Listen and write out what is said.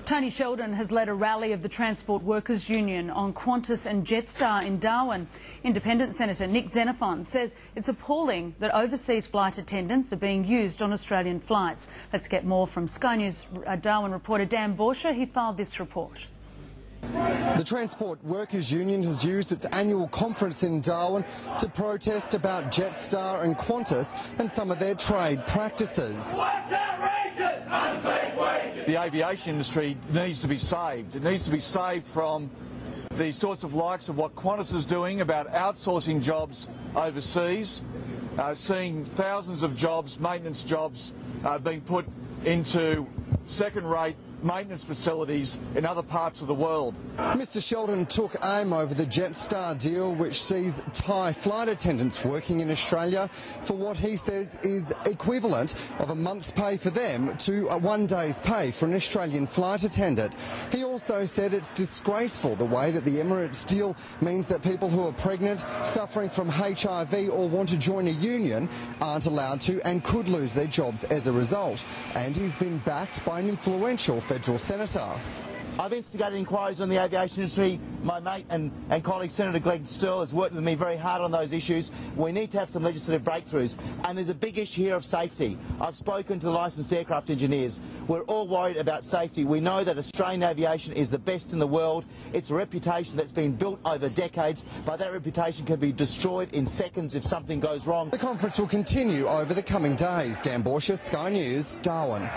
Tony Sheldon has led a rally of the Transport Workers Union on Qantas and Jetstar in Darwin. Independent Senator Nick Xenophon says it's appalling that overseas flight attendants are being used on Australian flights. Let's get more from Sky News Darwin reporter Dan Borscher. He filed this report. The Transport Workers Union has used its annual conference in Darwin to protest about Jetstar and Qantas and some of their trade practices. The aviation industry needs to be saved. It needs to be saved from the sorts of likes of what Qantas is doing about outsourcing jobs overseas, seeing thousands of jobs, maintenance jobs, being put into second-rate maintenance facilities in other parts of the world. Mr Sheldon took aim over the Jetstar deal, which sees Thai flight attendants working in Australia for what he says is equivalent of a month's pay for them to a one day's pay for an Australian flight attendant. He also said it's disgraceful the way that the Emirates deal means that people who are pregnant, suffering from HIV or want to join a union aren't allowed to and could lose their jobs as a result. And he's been backed by an influential federal senator. I've instigated inquiries on the aviation industry. My mate and colleague Senator Glenn Sterl has worked with me very hard on those issues. We need to have some legislative breakthroughs, and there's a big issue here of safety. I've spoken to the licensed aircraft engineers. We're all worried about safety. We know that Australian aviation is the best in the world. It's a reputation that's been built over decades, but that reputation can be destroyed in seconds if something goes wrong. The conference will continue over the coming days. Dan Borscher, Sky News, Darwin.